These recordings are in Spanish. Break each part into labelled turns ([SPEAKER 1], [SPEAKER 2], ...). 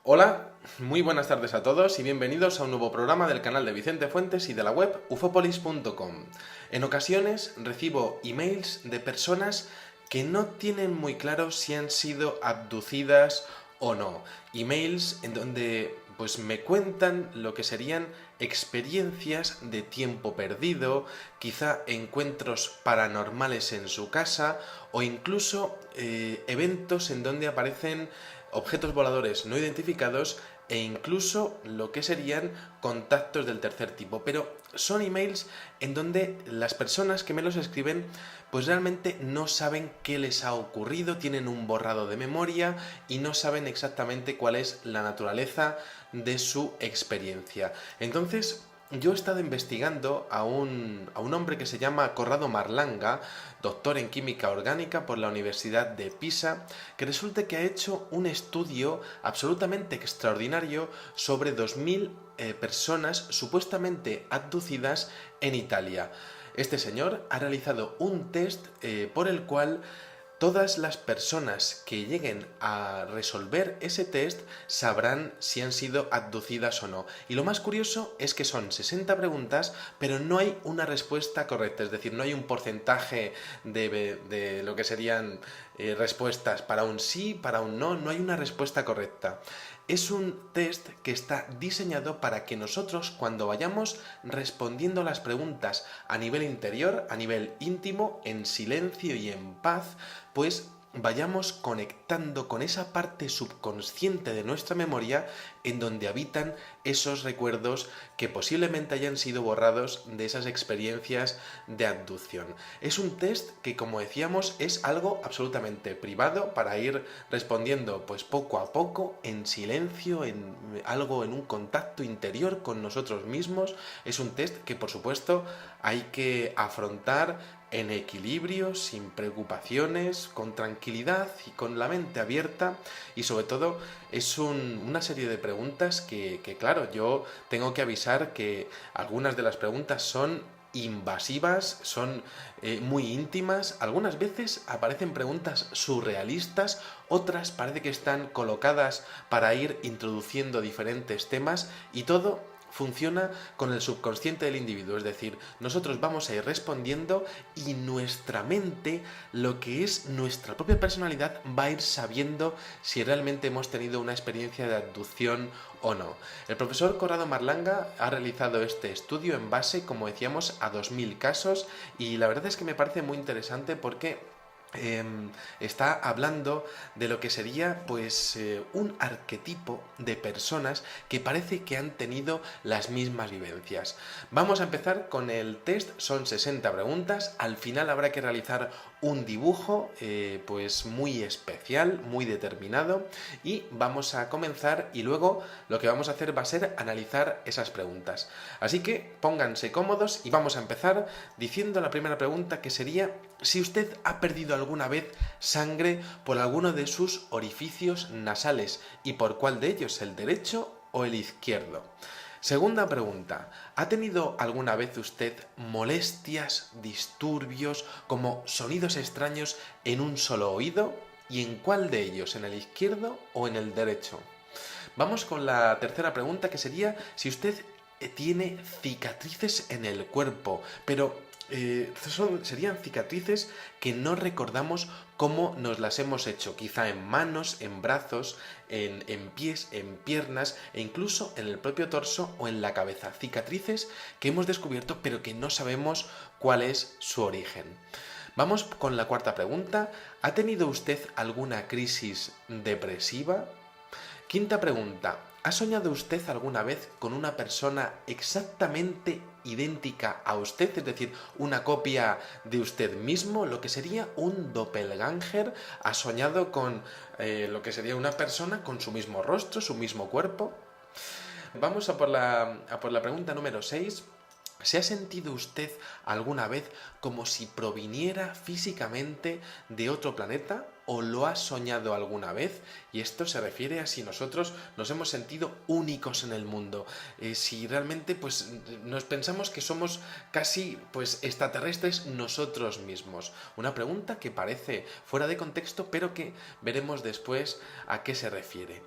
[SPEAKER 1] Hola, muy buenas tardes a todos y bienvenidos a un nuevo programa del canal de Vicente Fuentes y de la web ufopolis.com. En ocasiones recibo emails de personas que no tienen muy claro si han sido abducidas o no. Emails en donde pues me cuentan lo que serían experiencias de tiempo perdido, quizá encuentros paranormales en su casa o incluso eventos en donde aparecen objetos voladores no identificados e incluso lo que serían contactos del tercer tipo. Pero son emails en donde las personas que me los escriben pues realmente no saben qué les ha ocurrido, tienen un borrado de memoria y no saben exactamente cuál es la naturaleza de su experiencia. Entonces, yo he estado investigando a un hombre que se llama Corrado Marlanga, doctor en química orgánica por la Universidad de Pisa, que resulta que ha hecho un estudio absolutamente extraordinario sobre 2000 personas supuestamente abducidas en Italia. Este señor ha realizado un test por el cual todas las personas que lleguen a resolver ese test sabrán si han sido abducidas o no. Y lo más curioso es que son 60 preguntas, pero no hay una respuesta correcta, es decir, no hay un porcentaje de lo que serían respuestas para un sí, para un no, no hay una respuesta correcta. Es un test que está diseñado para que nosotros, cuando vayamos respondiendo las preguntas a nivel interior, a nivel íntimo, en silencio y en paz, pues vayamos conectando con esa parte subconsciente de nuestra memoria en donde habitan esos recuerdos que posiblemente hayan sido borrados de esas experiencias de abducción. Es un test que, como decíamos, es algo absolutamente privado para ir respondiendo pues poco a poco, en silencio, en algo, en un contacto interior con nosotros mismos. Es un test que, por supuesto, hay que afrontar en equilibrio, sin preocupaciones, con tranquilidad y con la mente abierta, y sobre todo es una serie de preguntas que, claro, yo tengo que avisar que algunas de las preguntas son invasivas, son muy íntimas, algunas veces aparecen preguntas surrealistas, otras parece que están colocadas para ir introduciendo diferentes temas, y todo funciona con el subconsciente del individuo, es decir, nosotros vamos a ir respondiendo y nuestra mente, lo que es nuestra propia personalidad, va a ir sabiendo si realmente hemos tenido una experiencia de abducción o no. El profesor Corrado Marlanga ha realizado este estudio en base, como decíamos, a 2000 casos, y la verdad es que me parece muy interesante porque está hablando de lo que sería pues un arquetipo de personas que parece que han tenido las mismas vivencias. Vamos a empezar con el test, son 60 preguntas, al final habrá que realizar un dibujo pues muy especial, muy determinado, y vamos a comenzar y luego lo que vamos a hacer va a ser analizar esas preguntas. Así que pónganse cómodos y vamos a empezar diciendo la primera pregunta, que sería si usted ha perdido alguna vez sangre por alguno de sus orificios nasales y por cuál de ellos, el derecho o el izquierdo. Segunda pregunta, ¿ha tenido alguna vez usted molestias, disturbios, como sonidos extraños en un solo oído? ¿Y en cuál de ellos, en el izquierdo o en el derecho? Vamos con la tercera pregunta, que sería si usted tiene cicatrices en el cuerpo, pero serían cicatrices que no recordamos cómo nos las hemos hecho, quizá en manos, en brazos, en pies, en piernas e incluso en el propio torso o en la cabeza. Cicatrices que hemos descubierto pero que no sabemos cuál es su origen. Vamos con la cuarta pregunta. ¿Ha tenido usted alguna crisis depresiva? Quinta pregunta. ¿Ha soñado usted alguna vez con una persona exactamente idéntica a usted? Es decir, una copia de usted mismo, lo que sería un doppelganger. ¿Ha soñado con lo que sería una persona con su mismo rostro, su mismo cuerpo? Vamos a por la pregunta número 6. ¿Se ha sentido usted alguna vez como si proviniera físicamente de otro planeta o lo ha soñado alguna vez? Y esto se refiere a si nosotros nos hemos sentido únicos en el mundo, si realmente pues nos pensamos que somos casi pues extraterrestres nosotros mismos. Una pregunta que parece fuera de contexto, pero que veremos después a qué se refiere.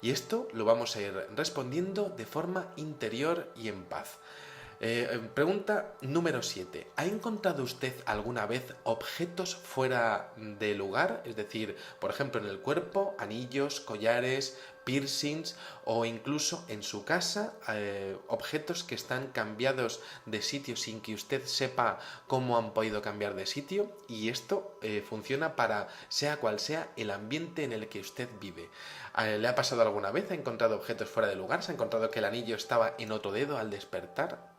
[SPEAKER 1] Y esto lo vamos a ir respondiendo de forma interior y en paz. Pregunta número 7. ¿Ha encontrado usted alguna vez objetos fuera de lugar? Es decir, por ejemplo, en el cuerpo, anillos, collares, piercings o incluso en su casa, objetos que están cambiados de sitio sin que usted sepa cómo han podido cambiar de sitio, y esto funciona para sea cual sea el ambiente en el que usted vive. ¿Le ha pasado alguna vez? ¿Ha encontrado objetos fuera de lugar? ¿Se ha encontrado que el anillo estaba en otro dedo al despertar?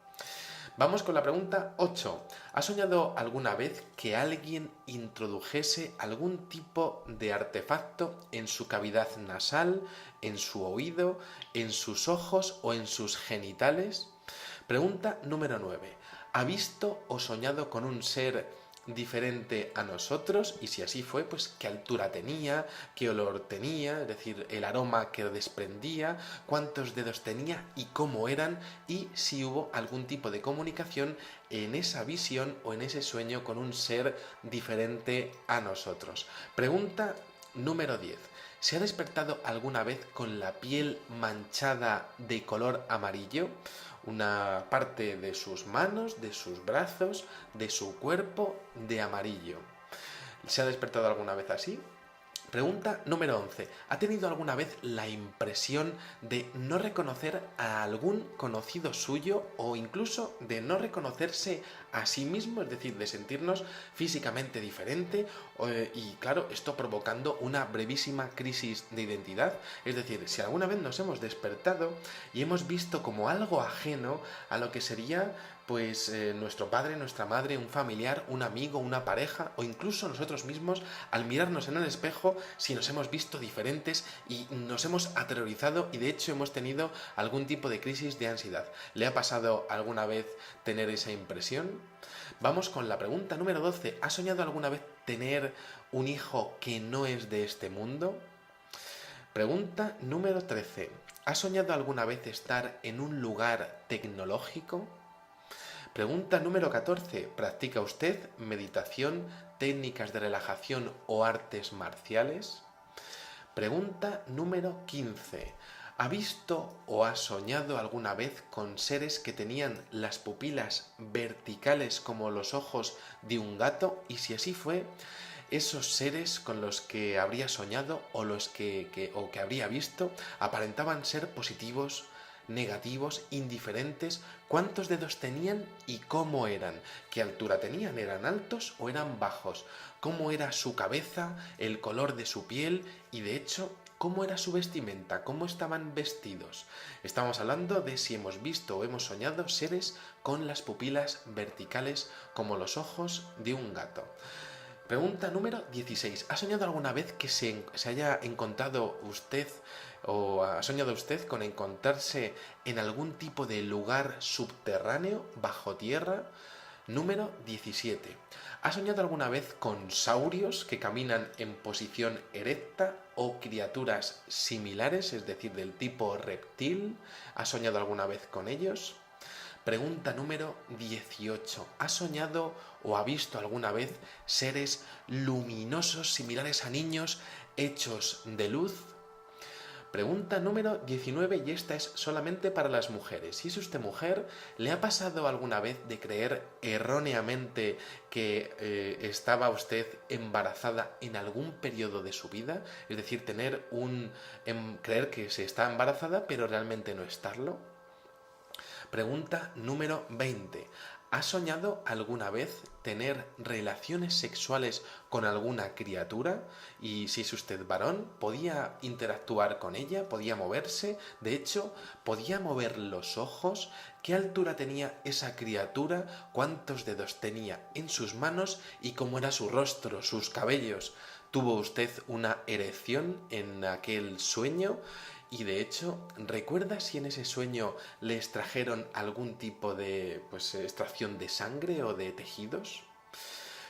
[SPEAKER 1] Vamos con la pregunta 8. ¿Ha soñado alguna vez que alguien introdujese algún tipo de artefacto en su cavidad nasal, en su oído, en sus ojos o en sus genitales? Pregunta número 9. ¿Ha visto o soñado con un ser diferente a nosotros? Y si así fue, pues qué altura tenía, qué olor tenía, es decir, el aroma que desprendía, cuántos dedos tenía y cómo eran, y si hubo algún tipo de comunicación en esa visión o en ese sueño con un ser diferente a nosotros. Pregunta número 10. ¿Se ha despertado alguna vez con la piel manchada de color amarillo? Una parte de sus manos, de sus brazos, de su cuerpo de amarillo. ¿Se ha despertado alguna vez así? Pregunta número 11. ¿Ha tenido alguna vez la impresión de no reconocer a algún conocido suyo o incluso de no reconocerse a sí mismo, es decir, de sentirnos físicamente diferente y claro, esto provocando una brevísima crisis de identidad? Es decir, si alguna vez nos hemos despertado y hemos visto como algo ajeno a lo que sería pues nuestro padre, nuestra madre, un familiar, un amigo, una pareja o incluso nosotros mismos, al mirarnos en el espejo, si nos hemos visto diferentes y nos hemos aterrorizado y de hecho hemos tenido algún tipo de crisis de ansiedad. ¿Le ha pasado alguna vez tener esa impresión? Vamos con la pregunta número 12. ¿Ha soñado alguna vez tener un hijo que no es de este mundo? Pregunta número 13. ¿Ha soñado alguna vez estar en un lugar tecnológico? Pregunta número 14. ¿Practica usted meditación, técnicas de relajación o artes marciales? Pregunta número 15. ¿Ha visto o ha soñado alguna vez con seres que tenían las pupilas verticales como los ojos de un gato? Y si así fue, esos seres con los que habría soñado o los que habría visto aparentaban ser positivos, negativos, indiferentes, cuántos dedos tenían y cómo eran, qué altura tenían, eran altos o eran bajos, cómo era su cabeza, el color de su piel y de hecho cómo era su vestimenta, cómo estaban vestidos. Estamos hablando de si hemos visto o hemos soñado seres con las pupilas verticales como los ojos de un gato. Pregunta número 16. ¿Ha soñado alguna vez que se haya encontrado usted o ha soñado usted con encontrarse en algún tipo de lugar subterráneo, bajo tierra? Número 17. ¿Ha soñado alguna vez con saurios que caminan en posición erecta o criaturas similares, es decir, del tipo reptil? ¿Ha soñado alguna vez con ellos? Pregunta número 18. ¿Ha soñado o ha visto alguna vez seres luminosos similares a niños hechos de luz? Pregunta número 19 y esta es solamente para las mujeres. Si es usted mujer, ¿le ha pasado alguna vez de creer erróneamente que estaba usted embarazada en algún periodo de su vida? Es decir, creer que se está embarazada pero realmente no estarlo. Pregunta número 20. ¿Ha soñado alguna vez tener relaciones sexuales con alguna criatura? Y si es usted varón, ¿podía interactuar con ella? ¿Podía moverse? De hecho, ¿podía mover los ojos? ¿Qué altura tenía esa criatura? ¿Cuántos dedos tenía en sus manos? ¿Y cómo era su rostro, sus cabellos? ¿Tuvo usted una erección en aquel sueño? Y de hecho, ¿recuerda si en ese sueño le extrajeron algún tipo de extracción de sangre o de tejidos?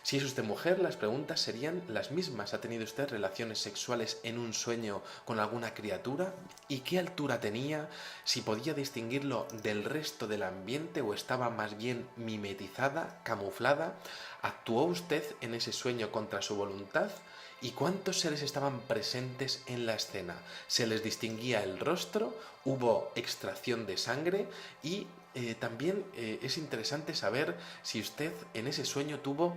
[SPEAKER 1] Si es usted mujer, las preguntas serían las mismas. ¿Ha tenido usted relaciones sexuales en un sueño con alguna criatura? ¿Y qué altura tenía? ¿Si podía distinguirlo del resto del ambiente o estaba más bien mimetizada, camuflada? ¿Actuó usted en ese sueño contra su voluntad? ¿Y cuántos seres estaban presentes en la escena? ¿Se les distinguía el rostro? ¿Hubo extracción de sangre? Y también es interesante saber si usted en ese sueño tuvo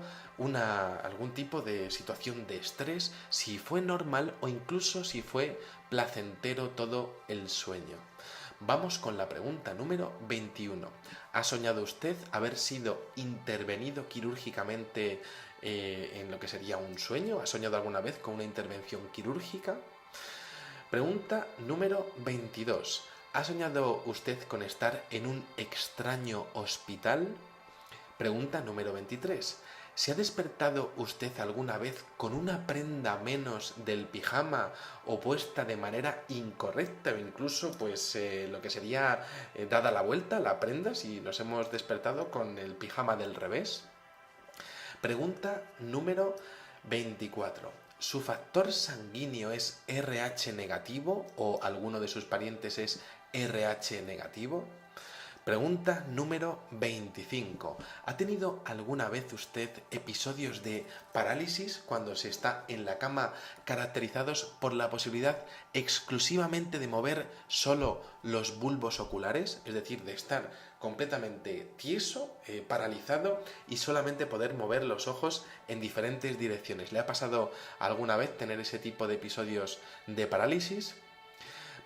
[SPEAKER 1] algún tipo de situación de estrés, si fue normal o incluso si fue placentero todo el sueño. Vamos con la pregunta número 21. ¿Ha soñado usted haber sido intervenido quirúrgicamente en lo que sería un sueño? ¿Ha soñado alguna vez con una intervención quirúrgica? Pregunta número 22. ¿Ha soñado usted con estar en un extraño hospital? Pregunta número 23. ¿Se ha despertado usted alguna vez con una prenda menos del pijama o puesta de manera incorrecta o incluso lo que sería dada la vuelta la prenda si nos hemos despertado con el pijama del revés? Pregunta número 24. ¿Su factor sanguíneo es RH negativo o alguno de sus parientes es RH negativo? Pregunta número 25. ¿Ha tenido alguna vez usted episodios de parálisis cuando se está en la cama caracterizados por la posibilidad exclusivamente de mover solo los bulbos oculares? Es decir, de estar completamente tieso, paralizado y solamente poder mover los ojos en diferentes direcciones. ¿Le ha pasado alguna vez tener ese tipo de episodios de parálisis?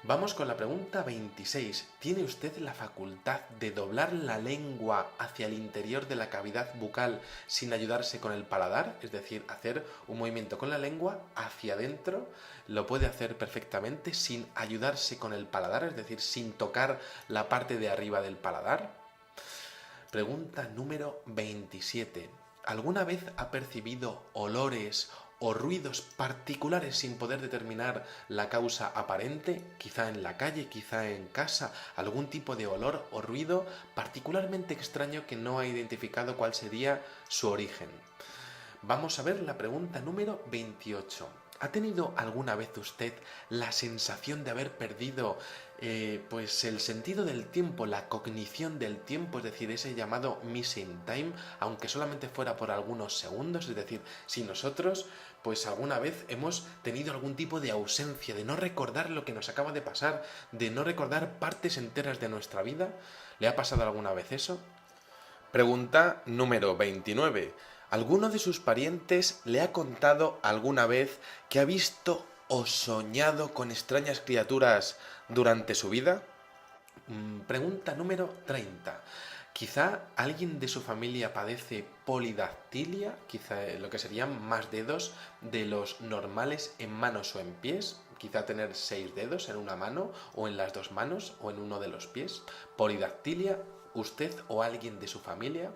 [SPEAKER 1] Vamos con la pregunta 26. ¿Tiene usted la facultad de doblar la lengua hacia el interior de la cavidad bucal sin ayudarse con el paladar? Es decir, hacer un movimiento con la lengua hacia adentro. Lo puede hacer perfectamente sin ayudarse con el paladar, es decir, sin tocar la parte de arriba del paladar. Pregunta número 27. ¿Alguna vez ha percibido olores o ruidos particulares sin poder determinar la causa aparente? Quizá en la calle, quizá en casa, algún tipo de olor o ruido particularmente extraño que no ha identificado cuál sería su origen. Vamos a ver la pregunta número 28. ¿Ha tenido alguna vez usted la sensación de haber perdido el sentido del tiempo, la cognición del tiempo, es decir, ese llamado missing time, aunque solamente fuera por algunos segundos? Es decir, si nosotros alguna vez hemos tenido algún tipo de ausencia, de no recordar lo que nos acaba de pasar, de no recordar partes enteras de nuestra vida. ¿Le ha pasado alguna vez eso? Pregunta número 29. ¿Alguno de sus parientes le ha contado alguna vez que ha visto o soñado con extrañas criaturas durante su vida? Pregunta número 30. Quizá alguien de su familia padece polidactilia, quizá lo que serían más dedos de los normales en manos o en pies, quizá tener 6 dedos en una mano o en las 2 manos o en uno de los pies. Polidactilia, usted o alguien de su familia.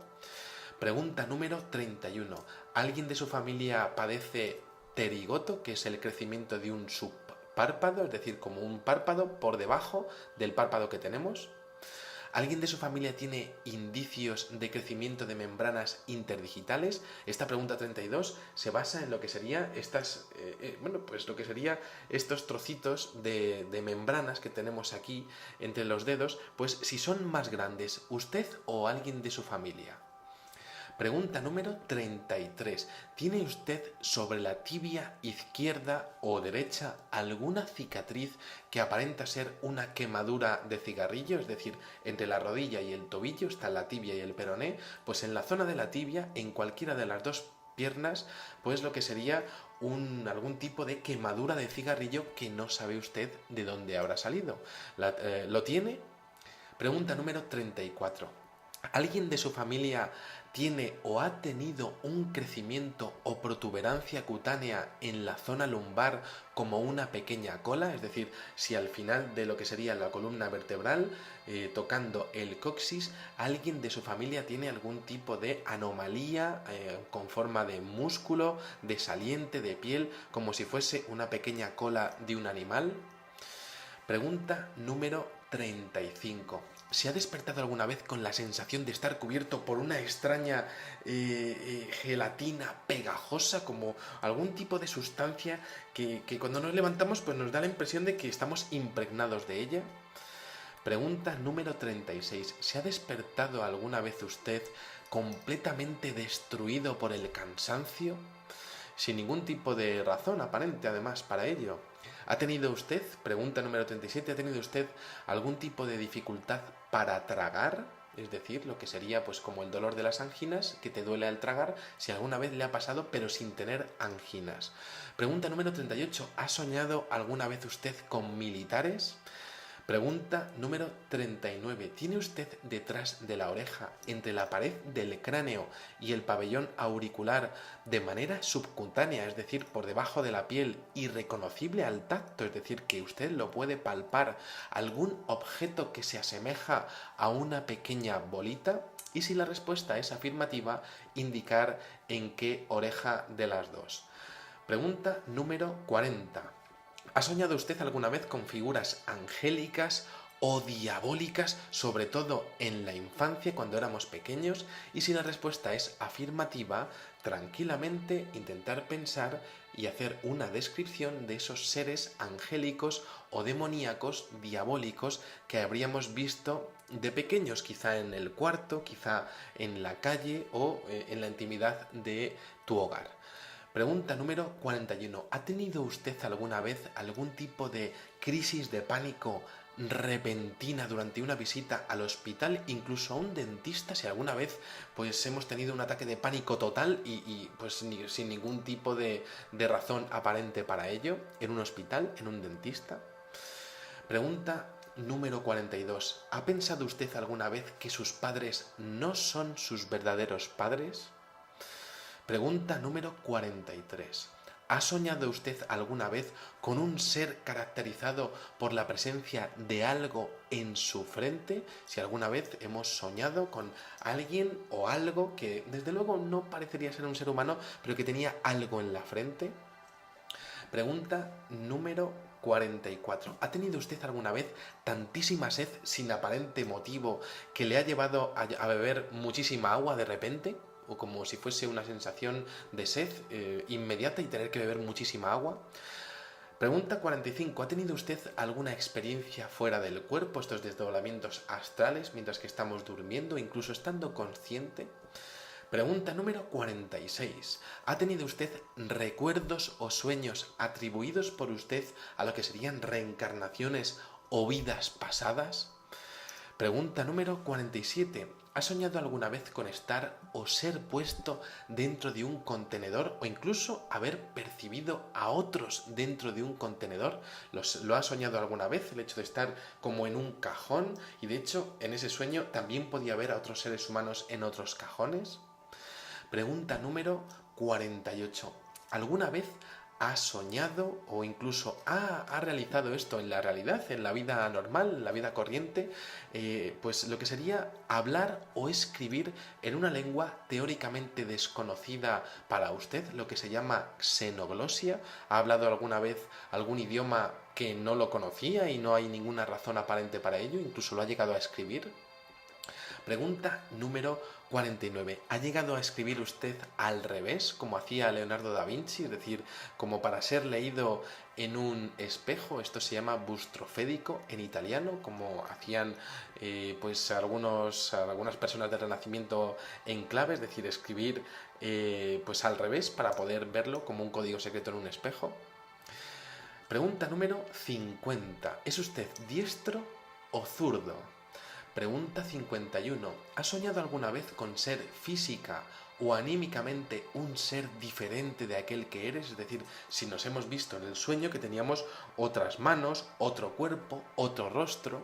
[SPEAKER 1] Pregunta número 31. ¿Alguien de su familia padece pterigoto, que es el crecimiento de un subpárpado, es decir, como un párpado por debajo del párpado que tenemos? ¿Alguien de su familia tiene indicios de crecimiento de membranas interdigitales? Esta pregunta 32 se basa en lo que sería estos trocitos de membranas que tenemos aquí entre los dedos, pues si son más grandes, ¿usted o alguien de su familia? Pregunta número 33. ¿Tiene usted sobre la tibia izquierda o derecha alguna cicatriz que aparenta ser una quemadura de cigarrillo? Es decir, entre la rodilla y el tobillo está la tibia y el peroné. Pues en la zona de la tibia, en cualquiera de las dos piernas, pues lo que sería algún tipo de quemadura de cigarrillo que no sabe usted de dónde habrá salido. ¿Lo tiene? Pregunta número 34. ¿Alguien de su familia tiene o ha tenido un crecimiento o protuberancia cutánea en la zona lumbar como una pequeña cola? Es decir, si al final de lo que sería la columna vertebral, tocando el coxis, alguien de su familia tiene algún tipo de anomalía con forma de músculo, de saliente, de piel, como si fuese una pequeña cola de un animal. Pregunta número 35. ¿Se ha despertado alguna vez con la sensación de estar cubierto por una extraña gelatina pegajosa, como algún tipo de sustancia que cuando nos levantamos pues nos da la impresión de que estamos impregnados de ella? Pregunta número 36. ¿Se ha despertado alguna vez usted completamente destruido por el cansancio? Sin ningún tipo de razón aparente, además, para ello. ¿Ha tenido usted, pregunta número 37, ¿ha tenido usted algún tipo de dificultad para tragar? Es decir, lo que sería pues como el dolor de las anginas, que te duele al tragar, si alguna vez le ha pasado pero sin tener anginas. Pregunta número 38, ¿ha soñado alguna vez usted con militares? Pregunta número 39. ¿Tiene usted detrás de la oreja, entre la pared del cráneo y el pabellón auricular, de manera subcutánea, es decir, por debajo de la piel, irreconocible al tacto, es decir, que usted lo puede palpar, algún objeto que se asemeja a una pequeña bolita? Y si la respuesta es afirmativa, indicar en qué oreja de las dos. Pregunta número 40. ¿Ha soñado usted alguna vez con figuras angélicas o diabólicas, sobre todo en la infancia cuando éramos pequeños? Y si la respuesta es afirmativa, tranquilamente intentar pensar y hacer una descripción de esos seres angélicos o demoníacos, diabólicos, que habríamos visto de pequeños, quizá en el cuarto, quizá en la calle o en la intimidad de tu hogar. Pregunta número 41. ¿Ha tenido usted alguna vez algún tipo de crisis de pánico repentina durante una visita al hospital, incluso a un dentista, si alguna vez pues hemos tenido un ataque de pánico total y pues sin ningún tipo de razón aparente para ello, en un hospital, en un dentista? Pregunta número 42. ¿Ha pensado usted alguna vez que sus padres no son sus verdaderos padres? Pregunta número 43. ¿Ha soñado usted alguna vez con un ser caracterizado por la presencia de algo en su frente? Si alguna vez hemos soñado con alguien o algo que desde luego no parecería ser un ser humano, pero que tenía algo en la frente. Pregunta número 44. ¿Ha tenido usted alguna vez tantísima sed sin aparente motivo que le ha llevado a beber muchísima agua de repente? O como si fuese una sensación de sed inmediata y tener que beber muchísima agua. Pregunta 45. ¿Ha tenido usted alguna experiencia fuera del cuerpo, estos desdoblamientos astrales, mientras que estamos durmiendo, incluso estando consciente? Pregunta número 46. ¿Ha tenido usted recuerdos o sueños atribuidos por usted a lo que serían reencarnaciones o vidas pasadas? Pregunta número 47. ¿Ha soñado alguna vez con estar o ser puesto dentro de un contenedor o incluso haber percibido a otros dentro de un contenedor? ¿Lo ha soñado alguna vez, el hecho de estar como en un cajón? Y de hecho, en ese sueño también podía haber a otros seres humanos en otros cajones. Pregunta número 48. ¿Alguna vez ha soñado o incluso ha realizado esto en la realidad, en la vida normal, en la vida corriente? Pues lo que sería hablar o escribir en una lengua teóricamente desconocida para usted, lo que se llama xenoglosia. ¿Ha hablado alguna vez algún idioma que no lo conocía y no hay ninguna razón aparente para ello? ¿Incluso lo ha llegado a escribir? Pregunta número 49. ¿Ha llegado a escribir usted al revés, como hacía Leonardo da Vinci? Es decir, como para ser leído en un espejo. Esto se llama bustrofédico en italiano, como hacían pues algunas personas del Renacimiento en clave, es decir, escribir pues al revés para poder verlo como un código secreto en un espejo. Pregunta número 50. ¿Es usted diestro o zurdo? Pregunta 51. ¿Ha soñado alguna vez con ser física o anímicamente un ser diferente de aquel que eres? Es decir, si nos hemos visto en el sueño que teníamos otras manos, otro cuerpo, otro rostro.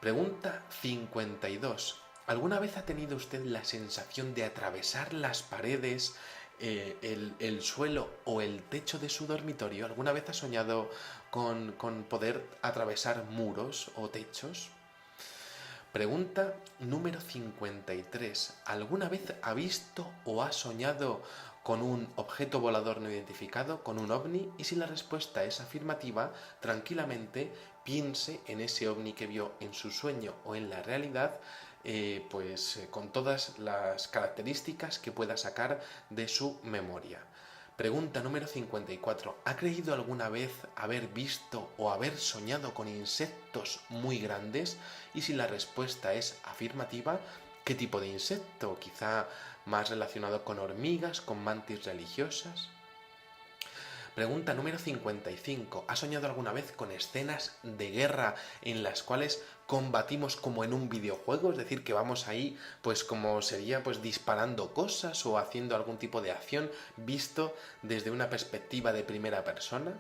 [SPEAKER 1] Pregunta 52. ¿Alguna vez ha tenido usted la sensación de atravesar las paredes, el suelo o el techo de su dormitorio? ¿Alguna vez ha soñado con poder atravesar muros o techos? Pregunta número 53. ¿Alguna vez ha visto o ha soñado con un objeto volador no identificado, con un ovni, y si la respuesta es afirmativa, tranquilamente piense en ese ovni que vio en su sueño o en la realidad, con todas las características que pueda sacar de su memoria. Pregunta número 54. ¿Ha creído alguna vez haber visto o haber soñado con insectos muy grandes? Y si la respuesta es afirmativa, ¿qué tipo de insecto? Quizá más relacionado con hormigas, con mantis religiosas. Pregunta número 55. ¿Ha soñado alguna vez con escenas de guerra en las cuales combatimos como en un videojuego? Es decir, que vamos ahí, pues como sería, pues disparando cosas o haciendo algún tipo de acción visto desde una perspectiva de primera persona.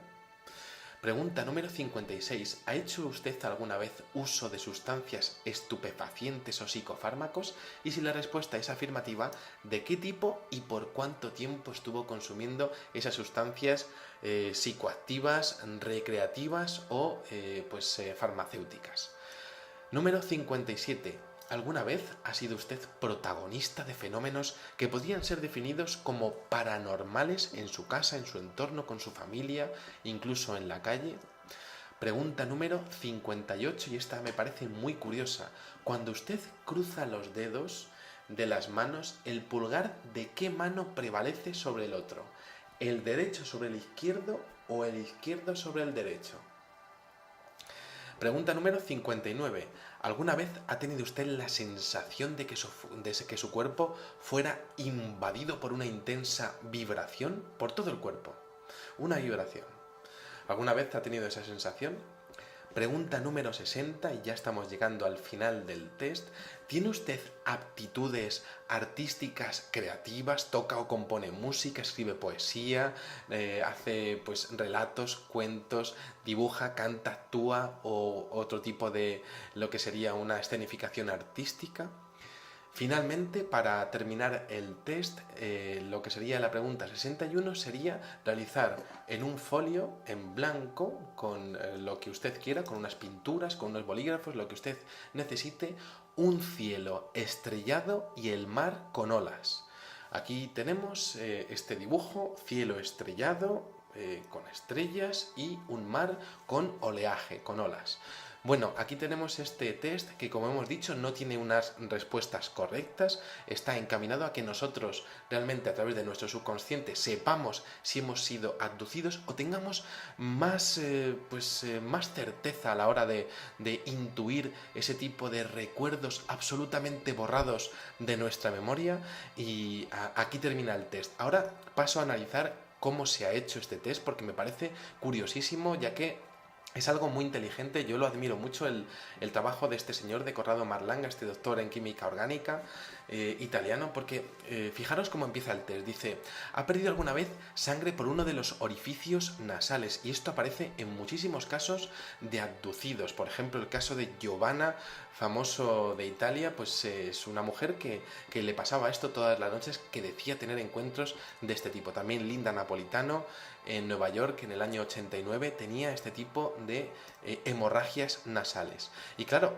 [SPEAKER 1] Pregunta número 56. ¿Ha hecho usted alguna vez uso de sustancias estupefacientes o psicofármacos? Y si la respuesta es afirmativa, ¿de qué tipo y por cuánto tiempo estuvo consumiendo esas sustancias psicoactivas, recreativas o farmacéuticas? Número 57. ¿Alguna vez ha sido usted protagonista de fenómenos que podrían ser definidos como paranormales en su casa, en su entorno, con su familia, incluso en la calle? Pregunta número 58, y esta me parece muy curiosa. Cuando usted cruza los dedos de las manos, ¿el pulgar de qué mano prevalece sobre el otro? ¿El derecho sobre el izquierdo o el izquierdo sobre el derecho? Pregunta número 59. ¿Alguna vez ha tenido usted la sensación de que su cuerpo fuera invadido por una intensa vibración? Por todo el cuerpo. Una vibración. ¿Alguna vez ha tenido esa sensación? Pregunta número 60, y ya estamos llegando al final del test. ¿Tiene usted aptitudes artísticas creativas? ¿Toca o compone música? ¿Escribe poesía? ¿Hace relatos, cuentos? ¿Dibuja, canta, actúa o otro tipo de lo que sería una escenificación artística? Finalmente, para terminar el test, lo que sería la pregunta 61 sería realizar en un folio en blanco, con lo que usted quiera, con unas pinturas, con unos bolígrafos, lo que usted necesite, un cielo estrellado y el mar con olas. Aquí tenemos este dibujo, cielo estrellado, con estrellas y un mar con oleaje, con olas. Bueno, aquí tenemos este test que, como hemos dicho, no tiene unas respuestas correctas, está encaminado a que nosotros realmente a través de nuestro subconsciente sepamos si hemos sido abducidos o tengamos más certeza a la hora de intuir ese tipo de recuerdos absolutamente borrados de nuestra memoria. Y aquí termina el test. Ahora paso a analizar cómo se ha hecho este test, porque me parece curiosísimo, ya que es algo muy inteligente. Yo lo admiro mucho, el trabajo de este señor, de Corrado Marlanga, este doctor en química orgánica italiano, porque fijaros cómo empieza el test. Dice: ¿ha perdido alguna vez sangre por uno de los orificios nasales? Y esto aparece en muchísimos casos de abducidos. Por ejemplo, el caso de Giovanna, famoso de Italia, pues es una mujer que le pasaba esto todas las noches, que decía tener encuentros de este tipo. También Linda Napolitano, en Nueva York, en el año 89, tenía este tipo de hemorragias nasales. Y claro,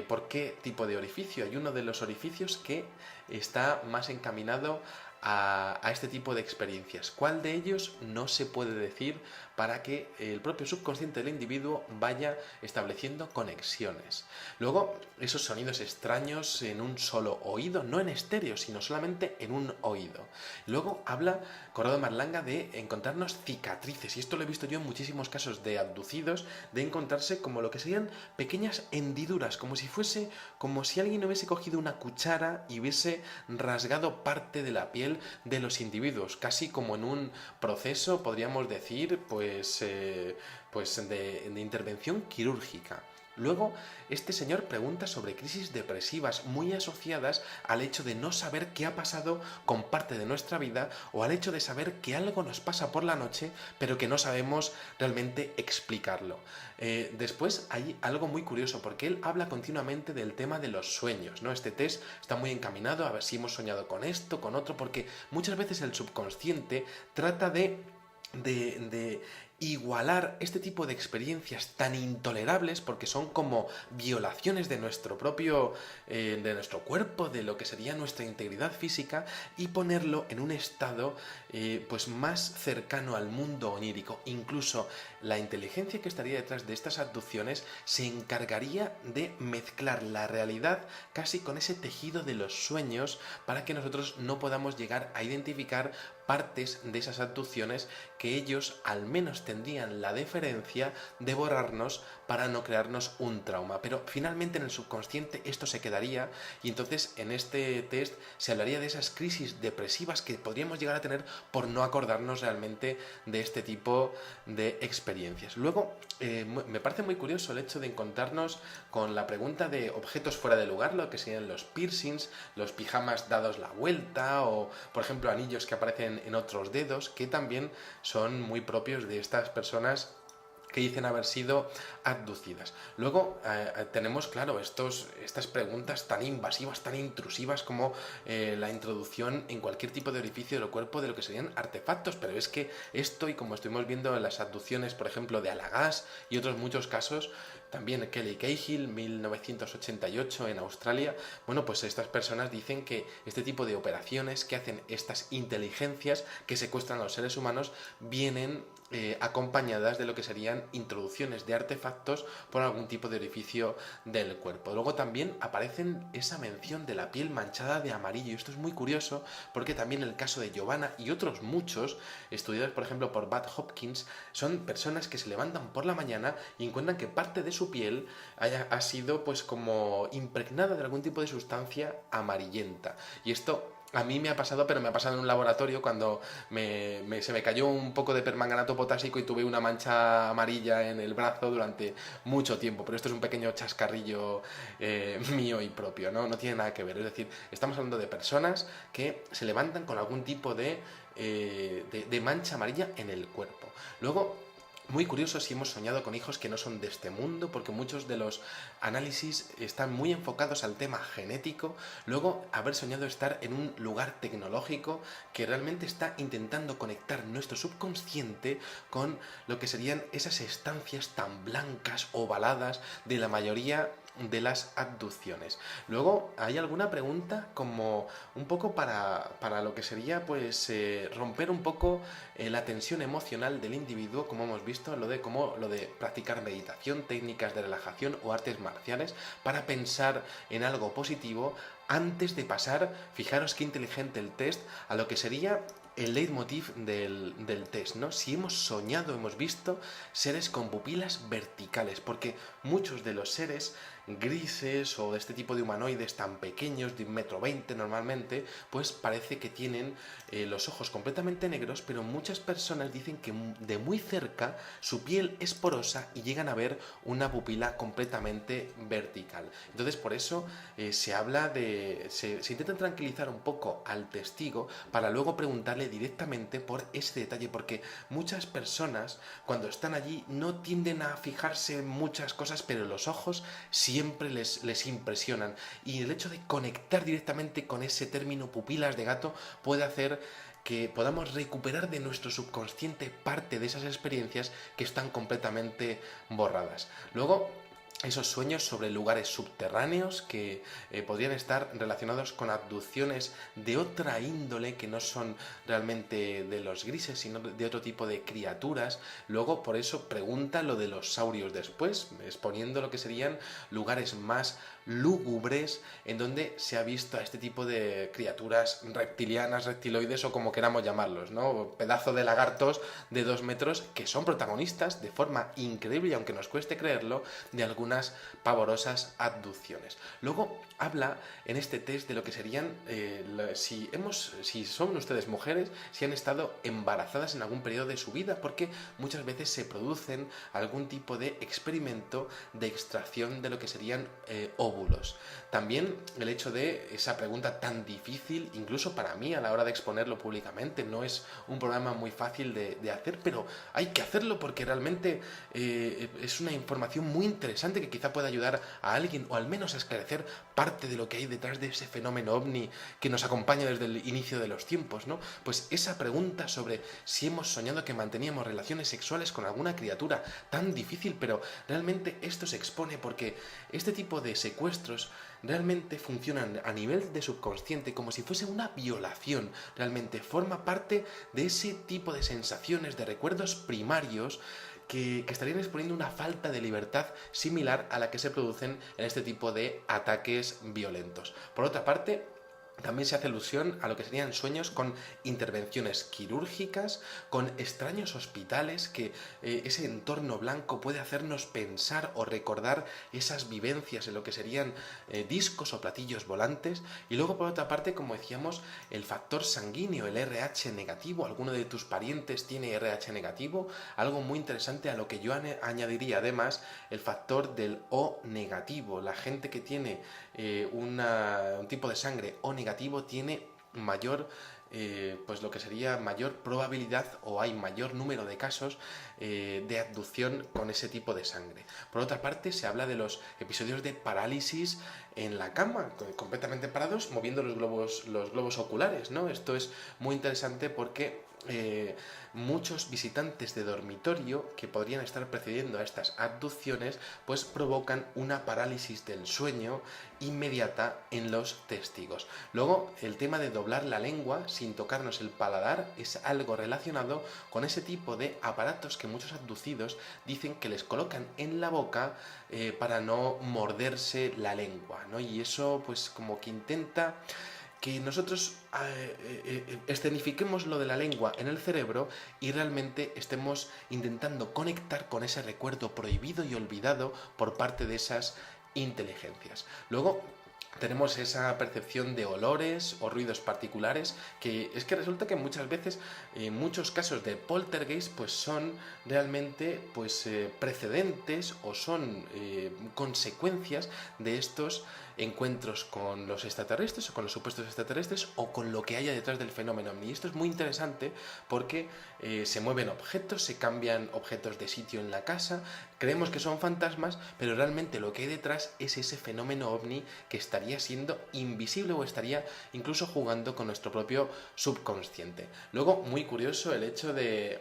[SPEAKER 1] ¿por qué tipo de orificio? Hay uno de los orificios que está más encaminado a este tipo de experiencias. ¿Cuál de ellos? No se puede decir, para que el propio subconsciente del individuo vaya estableciendo conexiones. Luego, esos sonidos extraños en un solo oído, no en estéreo, sino solamente en un oído. Luego habla Corrado Marlanga de encontrarnos cicatrices, y esto lo he visto yo en muchísimos casos de abducidos, de encontrarse como lo que serían pequeñas hendiduras, como si alguien hubiese cogido una cuchara y hubiese rasgado parte de la piel de los individuos, casi como en un proceso, podríamos decir, de intervención quirúrgica. Luego, este señor pregunta sobre crisis depresivas muy asociadas al hecho de no saber qué ha pasado con parte de nuestra vida, o al hecho de saber que algo nos pasa por la noche, pero que no sabemos realmente explicarlo. Después hay algo muy curioso, porque él habla continuamente del tema de los sueños, ¿no? Este test está muy encaminado a ver si hemos soñado con esto, con otro, porque muchas veces el subconsciente trata de de igualar este tipo de experiencias tan intolerables, porque son como violaciones de nuestro propio, de nuestro cuerpo, de lo que sería nuestra integridad física, y ponerlo en un estado pues más cercano al mundo onírico. Incluso la inteligencia que estaría detrás de estas abducciones se encargaría de mezclar la realidad casi con ese tejido de los sueños, para que nosotros no podamos llegar a identificar partes de esas abducciones, que ellos al menos tendrían la deferencia de borrarnos para no crearnos un trauma. Pero finalmente en el subconsciente esto se quedaría, y entonces en este test se hablaría de esas crisis depresivas que podríamos llegar a tener por no acordarnos realmente de este tipo de experiencias. Luego, me parece muy curioso el hecho de encontrarnos con la pregunta de objetos fuera de lugar, lo que serían los piercings, los pijamas dados la vuelta, o por ejemplo anillos que aparecen en otros dedos, que también son muy propios de estas personas que dicen haber sido abducidas. Luego tenemos, claro, estas preguntas tan invasivas, tan intrusivas, como la introducción en cualquier tipo de orificio del cuerpo de lo que serían artefactos, pero es que esto, y como estuvimos viendo en las abducciones, por ejemplo, de Alagas y otros muchos casos, también Kelly Cahill, 1988 en Australia, bueno, pues estas personas dicen que este tipo de operaciones que hacen estas inteligencias que secuestran a los seres humanos vienen acompañadas de lo que serían introducciones de artefactos por algún tipo de orificio del cuerpo. Luego también aparecen esa mención de la piel manchada de amarillo, y esto es muy curioso porque también el caso de Giovanna y otros muchos, estudiados por ejemplo por Bud Hopkins, son personas que se levantan por la mañana y encuentran que parte de su piel ha sido pues como impregnada de algún tipo de sustancia amarillenta. Y esto a mí me ha pasado, pero me ha pasado en un laboratorio cuando se me cayó un poco de permanganato potásico y tuve una mancha amarilla en el brazo durante mucho tiempo. Pero esto es un pequeño chascarrillo mío y propio, ¿no? No tiene nada que ver. Es decir, estamos hablando de personas que se levantan con algún tipo de mancha amarilla en el cuerpo. Luego, muy curioso si hemos soñado con hijos que no son de este mundo, porque muchos de los análisis están muy enfocados al tema genético. Luego, haber soñado estar en un lugar tecnológico que realmente está intentando conectar nuestro subconsciente con lo que serían esas estancias tan blancas, ovaladas, de la mayoría de las abducciones. Luego hay alguna pregunta como un poco para lo que sería pues romper un poco la tensión emocional del individuo, como hemos visto, lo de practicar meditación, técnicas de relajación o artes marciales, para pensar en algo positivo antes de pasar, fijaros qué inteligente el test, a lo que sería el leitmotiv del test, ¿no? Si hemos soñado, hemos visto seres con pupilas verticales, porque muchos de los seres grises o de este tipo de humanoides tan pequeños, de 1,20 m normalmente, pues parece que tienen los ojos completamente negros, pero muchas personas dicen que de muy cerca su piel es porosa y llegan a ver una pupila completamente vertical. Entonces, por eso se habla de... Se intenta tranquilizar un poco al testigo para luego preguntarle directamente por ese detalle, porque muchas personas cuando están allí no tienden a fijarse en muchas cosas, pero los ojos siempre les impresionan, y el hecho de conectar directamente con ese término pupilas de gato puede hacer que podamos recuperar de nuestro subconsciente parte de esas experiencias que están completamente borradas. Luego, esos sueños sobre lugares subterráneos que podrían estar relacionados con abducciones de otra índole, que no son realmente de los grises, sino de otro tipo de criaturas. Luego, por eso, pregunta lo de los saurios después, exponiendo lo que serían lugares más lúgubres en donde se ha visto a este tipo de criaturas reptilianas, reptiloides o como queramos llamarlos, ¿no? Pedazo de lagartos de 2 metros que son protagonistas de forma increíble, y aunque nos cueste creerlo, de algunas pavorosas abducciones. Luego habla en este test de lo que serían si son ustedes mujeres, si han estado embarazadas en algún periodo de su vida, porque muchas veces se producen algún tipo de experimento de extracción de lo que serían óvulos. También el hecho de esa pregunta tan difícil, incluso para mí a la hora de exponerlo públicamente, no es un programa muy fácil de hacer, pero hay que hacerlo porque realmente es una información muy interesante que quizá pueda ayudar a alguien o al menos a esclarecer parte de lo que hay detrás de ese fenómeno ovni que nos acompaña desde el inicio de los tiempos, ¿no? Pues esa pregunta sobre si hemos soñado que manteníamos relaciones sexuales con alguna criatura, tan difícil, pero realmente esto se expone porque este tipo de secuestros realmente funcionan a nivel de subconsciente como si fuese una violación, realmente forma parte de ese tipo de sensaciones, de recuerdos primarios que estarían exponiendo una falta de libertad similar a la que se producen en este tipo de ataques violentos. Por otra parte, también se hace alusión a lo que serían sueños con intervenciones quirúrgicas, con extraños hospitales, que ese entorno blanco puede hacernos pensar o recordar esas vivencias en lo que serían discos o platillos volantes. Y luego, por otra parte, como decíamos, el factor sanguíneo, el RH negativo. ¿Alguno de tus parientes tiene RH negativo? Algo muy interesante a lo que yo añadiría además el factor del O negativo. La gente que tiene un tipo de sangre O negativo tiene mayor, pues lo que sería mayor probabilidad o hay mayor número de casos de abducción con ese tipo de sangre. Por otra parte, se habla de los episodios de parálisis en la cama, completamente parados, moviendo los globos oculares, ¿no? Esto es muy interesante porque muchos visitantes de dormitorio que podrían estar precediendo a estas abducciones pues provocan una parálisis del sueño inmediata en los testigos. Luego, el tema de doblar la lengua sin tocarnos el paladar es algo relacionado con ese tipo de aparatos que muchos abducidos dicen que les colocan en la boca para no morderse la lengua, ¿no? Y eso pues como que intenta que nosotros escenifiquemos lo de la lengua en el cerebro y realmente estemos intentando conectar con ese recuerdo prohibido y olvidado por parte de esas inteligencias. Luego tenemos esa percepción de olores o ruidos particulares, que es que resulta que muchas veces, en muchos casos de poltergeist, pues son realmente pues precedentes o son consecuencias de estos encuentros con los extraterrestres o con los supuestos extraterrestres o con lo que haya detrás del fenómeno ovni. Y esto es muy interesante porque se mueven objetos, se cambian objetos de sitio en la casa, creemos que son fantasmas, pero realmente lo que hay detrás es ese fenómeno ovni que estaría siendo invisible o estaría incluso jugando con nuestro propio subconsciente. Luego, muy curioso el hecho de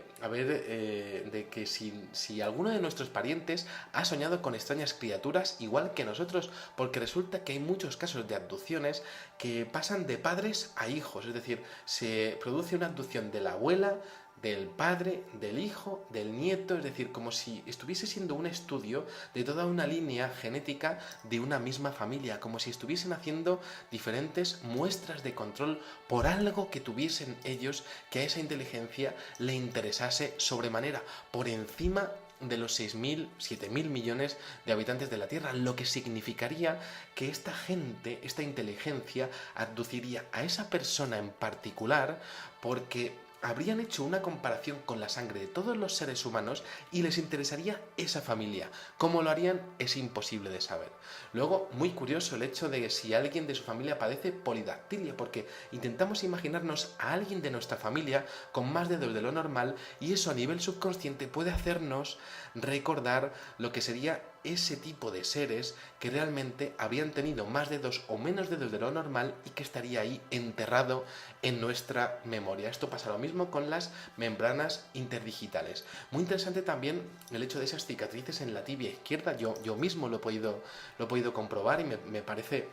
[SPEAKER 1] que si alguno de nuestros parientes ha soñado con extrañas criaturas igual que nosotros, porque resulta que hay muchos casos de abducciones que pasan de padres a hijos, es decir, se produce una abducción de la abuela, del padre, del hijo, del nieto, es decir, como si estuviese siendo un estudio de toda una línea genética de una misma familia, como si estuviesen haciendo diferentes muestras de control por algo que tuviesen ellos que a esa inteligencia le interesase sobremanera, por encima de los 6.000, 7.000 millones de habitantes de la Tierra, lo que significaría que esta gente, esta inteligencia, abduciría a esa persona en particular porque habrían hecho una comparación con la sangre de todos los seres humanos y les interesaría esa familia. ¿Cómo lo harían? Es imposible de saber. Luego, muy curioso el hecho de si alguien de su familia padece polidactilia, porque intentamos imaginarnos a alguien de nuestra familia con más dedos de lo normal y eso a nivel subconsciente puede hacernos recordar lo que sería ese tipo de seres que realmente habían tenido más dedos o menos dedos de lo normal y que estaría ahí enterrado en nuestra memoria. Esto pasa lo mismo con las membranas interdigitales. Muy interesante también el hecho de esas cicatrices en la tibia izquierda. Yo mismo lo he podido comprobar y me parece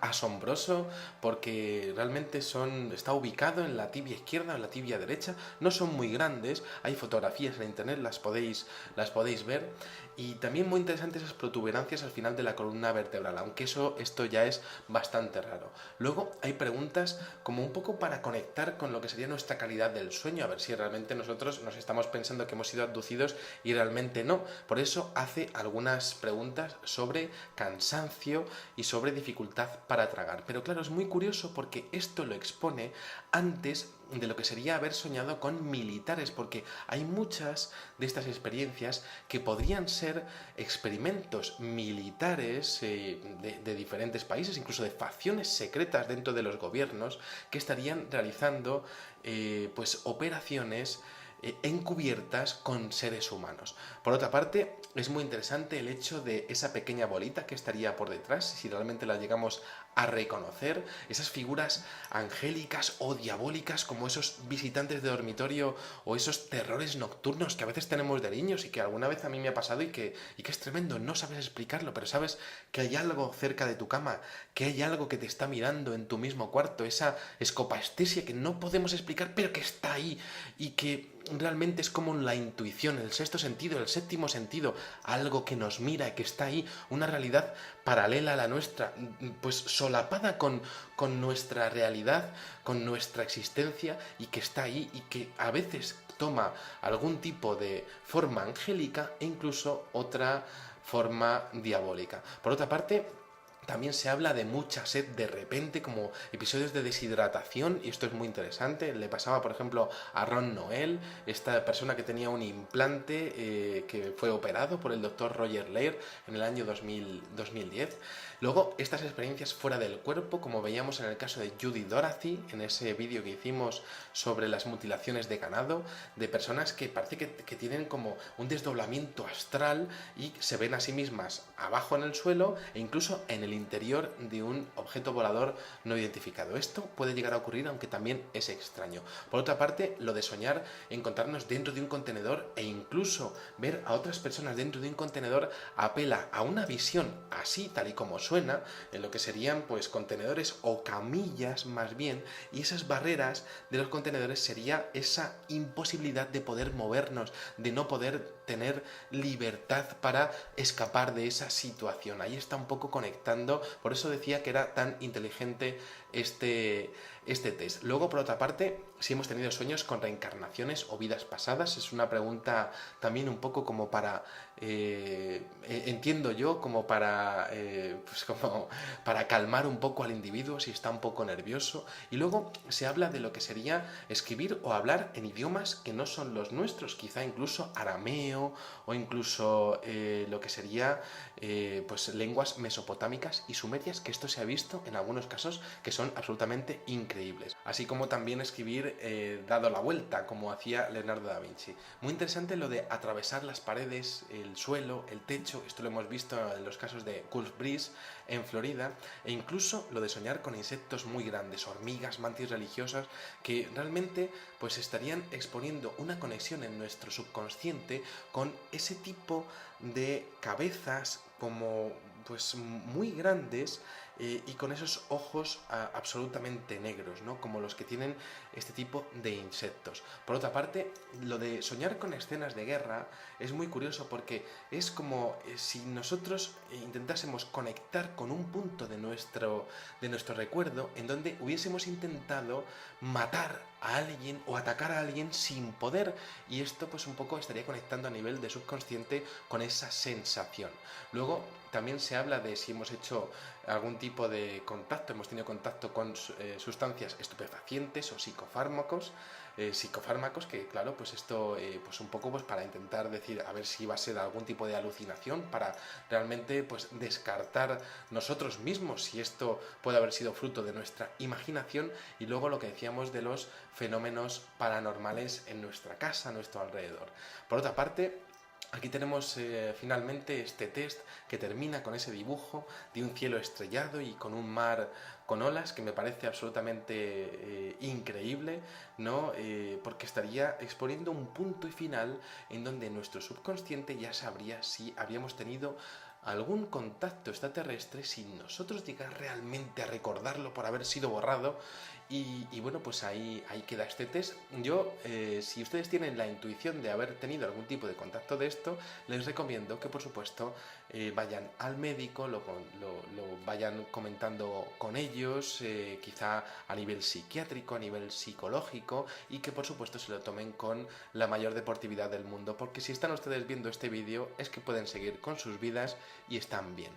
[SPEAKER 1] asombroso porque realmente está ubicado en la tibia izquierda o en la tibia derecha, no son muy grandes, hay fotografías en internet, las podéis ver, y también muy interesantes esas protuberancias al final de la columna vertebral, aunque esto ya es bastante raro. Luego hay preguntas como un poco para conectar con lo que sería nuestra calidad del sueño, a ver si realmente nosotros nos estamos pensando que hemos sido abducidos y realmente no. Por eso hace algunas preguntas sobre cansancio y sobre dificultad para tragar. Pero claro, es muy curioso porque esto lo expone antes de lo que sería haber soñado con militares, porque hay muchas de estas experiencias que podrían ser experimentos militares de diferentes países, incluso de facciones secretas dentro de los gobiernos que estarían realizando pues operaciones encubiertas con seres humanos. Por otra parte, es muy interesante el hecho de esa pequeña bolita que estaría por detrás, si realmente la llegamos a reconocer, esas figuras angélicas o diabólicas como esos visitantes de dormitorio o esos terrores nocturnos que a veces tenemos de niños y que alguna vez a mí me ha pasado y que es tremendo, no sabes explicarlo, pero sabes que hay algo cerca de tu cama, que hay algo que te está mirando en tu mismo cuarto, esa escopaestesia que no podemos explicar pero que está ahí y que realmente es como la intuición, el sexto sentido, el séptimo sentido, algo que nos mira, que está ahí, una realidad paralela a la nuestra, pues solapada con nuestra realidad, con nuestra existencia y que está ahí y que a veces toma algún tipo de forma angélica e incluso otra forma diabólica. Por otra parte, también se habla de mucha sed de repente, como episodios de deshidratación, y esto es muy interesante. Le pasaba, por ejemplo, a Ron Noel, esta persona que tenía un implante que fue operado por el doctor Roger Leir en el año 2010. Luego, estas experiencias fuera del cuerpo, como veíamos en el caso de Judy Dorothy, en ese vídeo que hicimos sobre las mutilaciones de ganado, de personas que parece que tienen como un desdoblamiento astral y se ven a sí mismas abajo en el suelo e incluso en el interior de un objeto volador no identificado. Esto puede llegar a ocurrir, aunque también es extraño. Por otra parte, lo de soñar, encontrarnos dentro de un contenedor e incluso ver a otras personas dentro de un contenedor apela a una visión así, tal y como suena, en lo que serían pues contenedores o camillas más bien, y esas barreras de los contenedores sería esa imposibilidad de poder movernos, de no poder tener libertad para escapar de esa situación. Ahí está un poco conectando, por eso decía que era tan inteligente este test. Luego, por otra parte, si hemos tenido sueños con reencarnaciones o vidas pasadas, es una pregunta también un poco como para, entiendo yo, como para, pues como para calmar un poco al individuo si está un poco nervioso. Y luego se habla de lo que sería escribir o hablar en idiomas que no son los nuestros, quizá incluso arameo o incluso lo que sería pues lenguas mesopotámicas y sumerias, que esto se ha visto en algunos casos que son absolutamente increíbles. Así como también escribir dado la vuelta, como hacía Leonardo da Vinci. Muy interesante lo de atravesar las paredes, el suelo, el techo, esto lo hemos visto en los casos de Gulf Breeze en Florida, e incluso lo de soñar con insectos muy grandes, hormigas, mantis religiosas, que realmente pues estarían exponiendo una conexión en nuestro subconsciente con ese tipo de cabezas como pues muy grandes y con esos ojos absolutamente negros, ¿no? Como los que tienen este tipo de insectos. Por otra parte, lo de soñar con escenas de guerra es muy curioso porque es como si nosotros intentásemos conectar con un punto de nuestro recuerdo en donde hubiésemos intentado matar a alguien o atacar a alguien sin poder, y esto pues un poco estaría conectando a nivel de subconsciente con esa sensación. Luego también se habla de si hemos hecho algún tipo de contacto, hemos tenido contacto con sustancias estupefacientes o psicofármacos, que claro, pues esto pues un poco pues para intentar decir a ver si va a ser algún tipo de alucinación, para realmente pues descartar nosotros mismos si esto puede haber sido fruto de nuestra imaginación. Y luego lo que decíamos de los fenómenos paranormales en nuestra casa, a nuestro alrededor. Por otra parte, aquí tenemos finalmente este test que termina con ese dibujo de un cielo estrellado y con un mar con olas, que me parece absolutamente increíble, ¿no? Porque estaría exponiendo un punto y final en donde nuestro subconsciente ya sabría si habíamos tenido algún contacto extraterrestre sin nosotros llegar realmente a recordarlo por haber sido borrado. Y bueno, pues ahí queda este test. Yo, si ustedes tienen la intuición de haber tenido algún tipo de contacto de esto, les recomiendo que por supuesto vayan al médico, lo vayan comentando con ellos, quizá a nivel psiquiátrico, a nivel psicológico, y que por supuesto se lo tomen con la mayor deportividad del mundo, porque si están ustedes viendo este vídeo es que pueden seguir con sus vidas y están bien.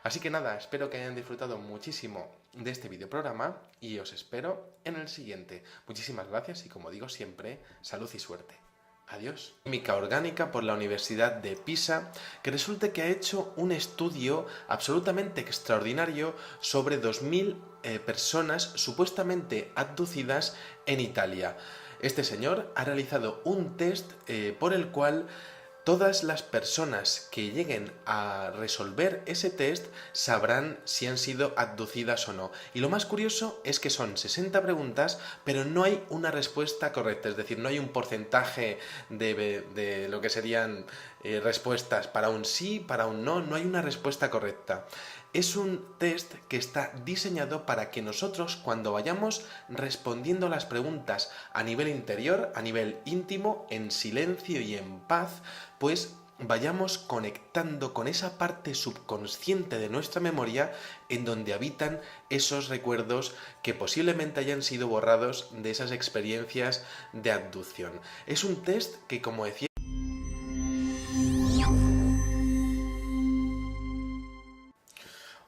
[SPEAKER 1] Así que nada, espero que hayan disfrutado muchísimo de este videoprograma y os espero en el siguiente. Muchísimas gracias y, como digo siempre, salud y suerte. Adiós. Química orgánica por la Universidad de Pisa, que resulta que ha hecho un estudio absolutamente extraordinario sobre 2000 personas supuestamente abducidas en Italia. Este señor ha realizado un test por el cual todas las personas que lleguen a resolver ese test sabrán si han sido abducidas o no. Y lo más curioso es que son 60 preguntas, pero no hay una respuesta correcta, es decir, no hay un porcentaje de lo que serían respuestas para un sí, para un no, no hay una respuesta correcta. Es un test que está diseñado para que nosotros, cuando vayamos respondiendo las preguntas a nivel interior, a nivel íntimo, en silencio y en paz, pues vayamos conectando con esa parte subconsciente de nuestra memoria en donde habitan esos recuerdos que posiblemente hayan sido borrados de esas experiencias de abducción. Es un test que, como decía,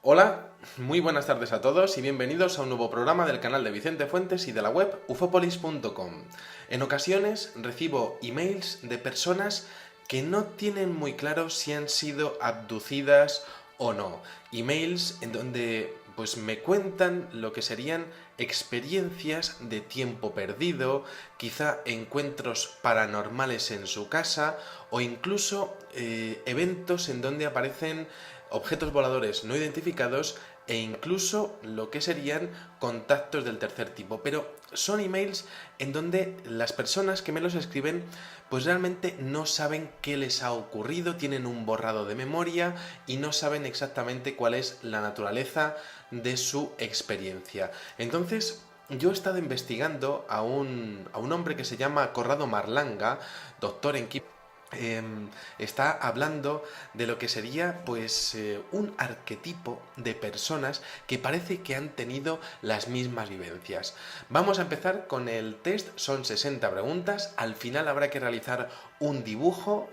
[SPEAKER 1] hola, muy buenas tardes a todos y bienvenidos a un nuevo programa del canal de Vicente Fuentes y de la web ufopolis.com. En ocasiones recibo emails de personas que no tienen muy claro si han sido abducidas o no. Emails en donde pues me cuentan lo que serían experiencias de tiempo perdido, quizá encuentros paranormales en su casa o incluso eventos en donde aparecen objetos voladores no identificados e incluso lo que serían contactos del tercer tipo. Pero son emails en donde las personas que me los escriben pues realmente no saben qué les ha ocurrido, tienen un borrado de memoria y no saben exactamente cuál es la naturaleza de su experiencia. Entonces, yo he estado investigando a un hombre que se llama Corrado Marlanga, doctor en química. Está hablando de lo que sería pues un arquetipo de personas que parece que han tenido las mismas vivencias. Vamos a empezar con el test, son 60 preguntas, al final habrá que realizar un dibujo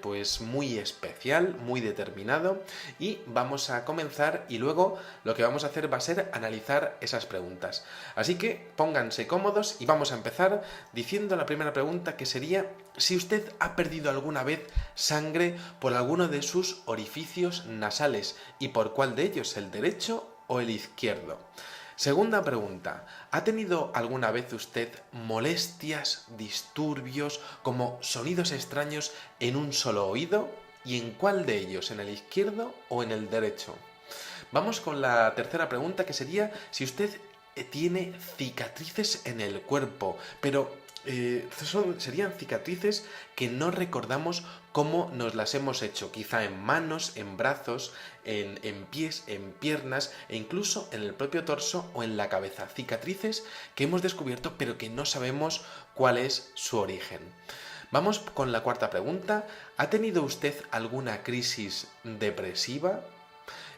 [SPEAKER 1] pues muy especial, muy determinado, y vamos a comenzar y luego lo que vamos a hacer va a ser analizar esas preguntas. Así que pónganse cómodos y vamos a empezar diciendo la primera pregunta, que sería si usted ha perdido alguna vez sangre por alguno de sus orificios nasales y por cuál de ellos, el derecho o el izquierdo. Segunda pregunta, ¿ha tenido alguna vez usted molestias, disturbios, como sonidos extraños en un solo oído? ¿Y en cuál de ellos, en el izquierdo o en el derecho? Vamos con la tercera pregunta, que sería si usted tiene cicatrices en el cuerpo, pero serían cicatrices que no recordamos cómo nos las hemos hecho, quizá en manos, en brazos, en pies, en piernas e incluso en el propio torso o en la cabeza. Cicatrices que hemos descubierto pero que no sabemos cuál es su origen. Vamos con la cuarta pregunta. ¿Ha tenido usted alguna crisis depresiva?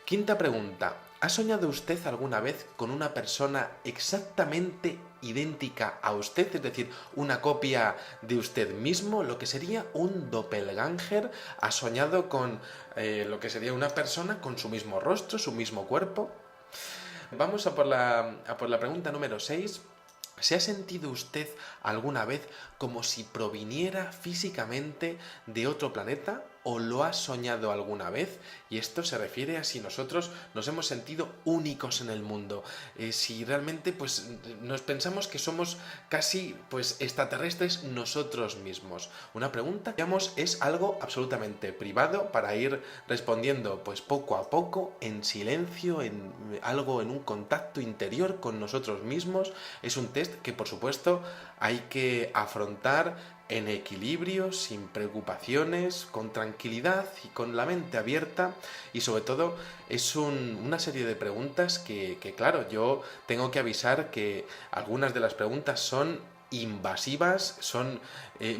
[SPEAKER 1] Quinta pregunta. ¿Ha soñado usted alguna vez con una persona exactamente idéntica a usted? Es decir, una copia de usted mismo, lo que sería un doppelganger. ¿Ha soñado con lo que sería una persona con su mismo rostro, su mismo cuerpo? Vamos a por la pregunta número 6. ¿Se ha sentido usted alguna vez como si proviniera físicamente de otro planeta? ¿O lo ha soñado alguna vez? Y esto se refiere a si nosotros nos hemos sentido únicos en el mundo. Si realmente pues nos pensamos que somos casi pues extraterrestres nosotros mismos. Una pregunta, digamos, es algo absolutamente privado para ir respondiendo pues poco a poco, en silencio, en un contacto interior con nosotros mismos. Es un test que por supuesto hay que afrontar en equilibrio, sin preocupaciones, con tranquilidad y con la mente abierta, y sobre todo es una serie de preguntas que claro, yo tengo que avisar que algunas de las preguntas son invasivas, son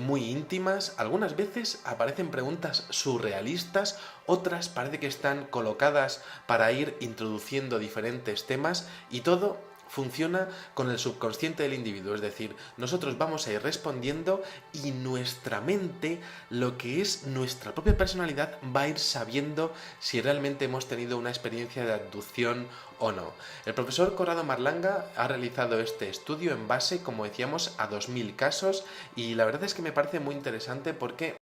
[SPEAKER 1] muy íntimas, algunas veces aparecen preguntas surrealistas, otras parece que están colocadas para ir introduciendo diferentes temas, y todo funciona con el subconsciente del individuo, es decir, nosotros vamos a ir respondiendo y nuestra mente, lo que es nuestra propia personalidad, va a ir sabiendo si realmente hemos tenido una experiencia de abducción o no. El profesor Corrado Marlanga ha realizado este estudio en base, como decíamos, a 2000 casos, y la verdad es que me parece muy interesante porque